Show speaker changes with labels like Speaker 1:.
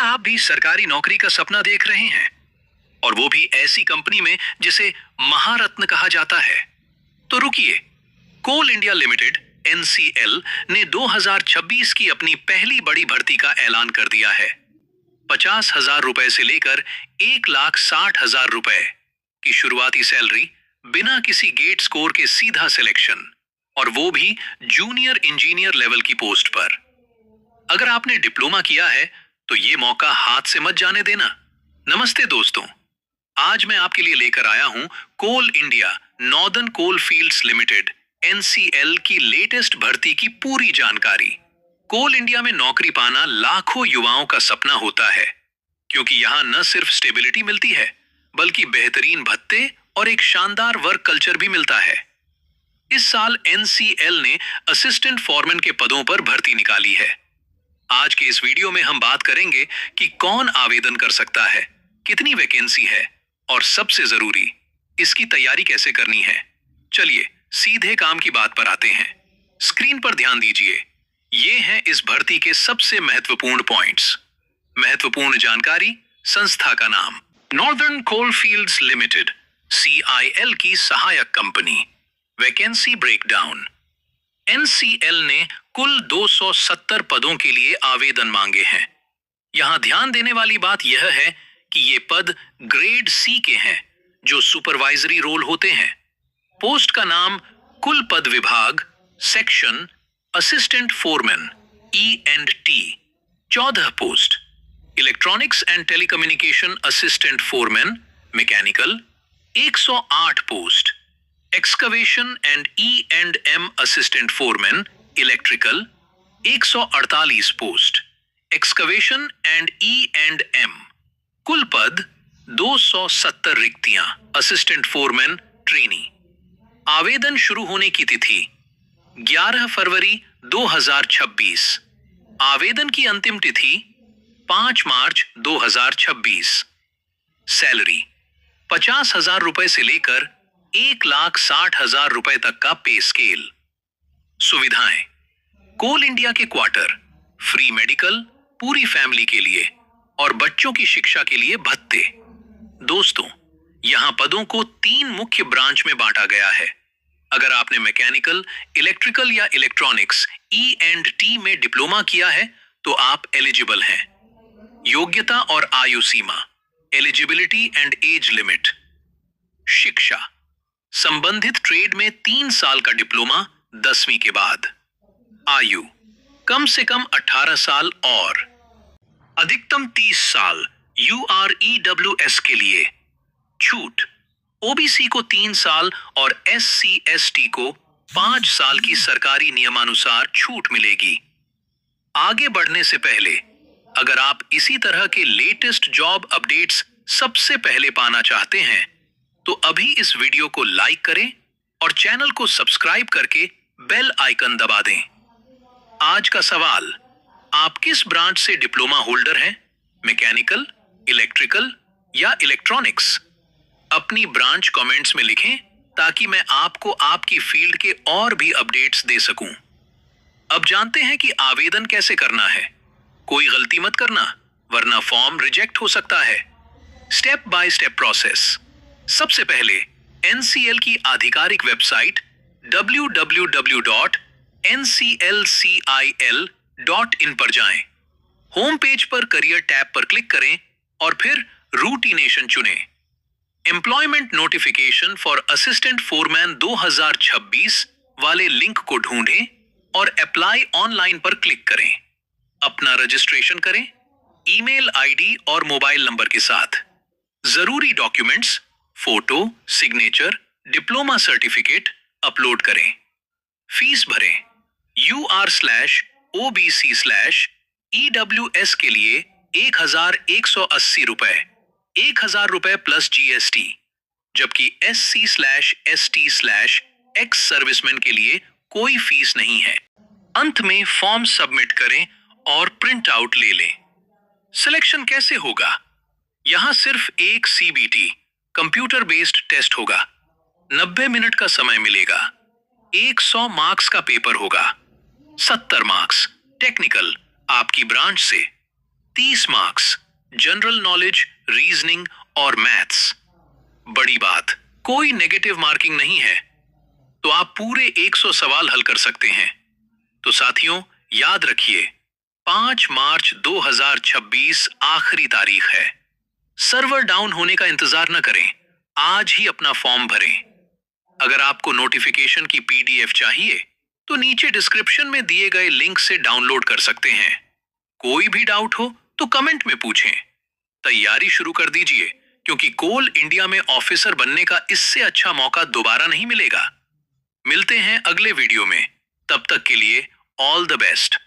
Speaker 1: क्या आप भी सरकारी नौकरी का सपना देख रहे हैं, और वो भी ऐसी कंपनी में जिसे महारत्न कहा जाता है? तो रुकिए, कोल इंडिया लिमिटेड एनसीएल ने 2026 की अपनी पहली बड़ी भर्ती का ऐलान कर दिया है। 50,000 रुपए से लेकर 1,60,000 रुपए की शुरुआती सैलरी, बिना किसी गेट स्कोर के सीधा सिलेक्शन, और वो भी जूनियर इंजीनियर लेवल की पोस्ट पर। अगर आपने डिप्लोमा किया है तो ये मौका हाथ से मत जाने देना। नमस्ते दोस्तों, आज मैं आपके लिए लेकर आया हूं कोल इंडिया नॉर्दर्न कोल फील्ड्स लिमिटेड एनसीएल की लेटेस्ट भर्ती की पूरी जानकारी। कोल इंडिया में नौकरी पाना लाखों युवाओं का सपना होता है, क्योंकि यहां न सिर्फ स्टेबिलिटी मिलती है, बल्कि बेहतरीन भत्ते और एक शानदार वर्क कल्चर भी मिलता है। इस साल एनसीएल ने असिस्टेंट फॉरमैन के पदों पर भर्ती निकाली है। आज के इस वीडियो में हम बात करेंगे कि कौन आवेदन कर सकता है, कितनी वैकेंसी है, और सबसे जरूरी, इसकी तैयारी कैसे करनी है। चलिए सीधे काम की बात पर आते हैं। स्क्रीन पर ध्यान दीजिए, ये हैं इस भर्ती के सबसे महत्वपूर्ण पॉइंट्स। महत्वपूर्ण जानकारी। संस्था का नाम नॉर्दर्न कोल फील्ड्स लिमिटेड, सीआईएल की सहायक कंपनी। Vacancy breakdown. एनसीएल ने कुल 270 पदों के लिए आवेदन मांगे हैं। यहां ध्यान देने वाली बात यह है कि ये पद ग्रेड सी के हैं, जो सुपरवाइजरी रोल होते हैं। पोस्ट का नाम कुल पद विभाग, section assistant foreman E&T 14 post. Electronics and telecommunication assistant foreman mechanical 108 post. Excavation and E&M assistant foreman electrical 148 post. Excavation and E&M कुल पद 270 रिक्तियां। Assistant foreman trainee. आवेदन शुरू होने की तिथि 11 फरवरी 2026। आवेदन की अंतिम तिथि 5 मार्च 2026। सैलरी 50,000 रुपए से लेकर 1,60,000 रुपए तक का पे स्केल। सुविधाएं। कोल इंडिया के क्वार्टर, फ्री मेडिकल पूरी फैमिली के लिए, और बच्चों की शिक्षा के लिए भत्ते। दोस्तों, यहां पदों को 3 मुख्य ब्रांच में बांटा गया है। अगर आपने मैकेनिकल, इलेक्ट्रिकल या इलेक्ट्रॉनिक्स E&T में डिप्लोमा किया है तो आप एलिजिबल हैं। योग्यता और आयु सीमा। Eligibility and age limit. शिक्षा। संबंधित ट्रेड में 3 साल का डिप्लोमा 10वीं के बाद। आयु कम से कम 18 साल और अधिकतम 30 साल UREWS के लिए। छूट। ओबीसी को 3 साल और SC/ST को 5 साल की सरकारी नियमानुसार छूट मिलेगी। आगे बढ़ने से पहले, अगर आप इसी तरह के लेटेस्ट जॉब अपडेट्स सबसे पहले पाना चाहते हैं तो अभी इस वीडियो को लाइक करें और चैनल को सब्सक्राइब करके बेल आइकन दबा दें। आज का सवाल, आप किस ब्रांच से डिप्लोमा होल्डर हैं? मैकेनिकल, इलेक्ट्रिकल या इलेक्ट्रॉनिक्स? अपनी ब्रांच कमेंट्स में लिखें ताकि मैं आपको आपकी फील्ड के और भी अपडेट्स दे सकूं। अब जानते हैं कि आवेदन कैसे करना है। कोई गलती मत करना, वरना फॉर्म रिजेक्ट हो सकता है। Step by step process. सबसे पहले एनसीएल की आधिकारिक वेबसाइट www.nclcil.in पर जाएं। होम पेज पर करियर टैब पर क्लिक करें और फिर रूटीनेशन चुनें। Employment notification for assistant foreman 2026 वाले लिंक को ढूंढें और अप्लाई ऑनलाइन पर क्लिक करें। अपना रजिस्ट्रेशन करें, ईमेल आईडी और मोबाइल नंबर के साथ। जरूरी documents, photo, signature, diploma certificate upload करें। फीस भरें। UR/OBC/EWS के लिए 1,180 रुपए, 1,000 रुपए प्लस GST, जबकि SC/ST/एक्स सर्विसमैन के लिए कोई फीस नहीं है। अंत में फॉर्म सबमिट करें और प्रिंट आउट ले लें। सिलेक्शन कैसे होगा? यहां सिर्फ एक CBT कंप्यूटर बेस्ड टेस्ट होगा। 90 मिनट का समय मिलेगा। 100 मार्क्स का पेपर होगा। 70 मार्क्स टेक्निकल आपकी ब्रांच से। 30 मार्क्स, जनरल नॉलेज, रीजनिंग और मैथ्स। बड़ी बात, कोई नेगेटिव मार्किंग नहीं है, तो आप पूरे 100 सवाल हल कर सकते हैं। तो साथियों, याद रखिए, 5 मार्च 2026 आखिरी तारीख है। सर्वर डाउन होने का इंतजार न करें, आज ही अपना फॉर्म भरें। अगर आपको नोटिफिकेशन की पीडीएफ चाहिए, तो नीचे डिस्क्रिप्शन में दिए गए लिंक से डाउनलोड कर सकते हैं। कोई भी डाउट हो तो कमेंट में पूछें। तैयारी शुरू कर दीजिए, क्योंकि कोल इंडिया में ऑफिसर बनने का इससे अच्छा मौका दोबारा नहीं मिलेगा। मिलते हैं अगले वीडियो में, तब तक के लिए ऑल द बेस्ट।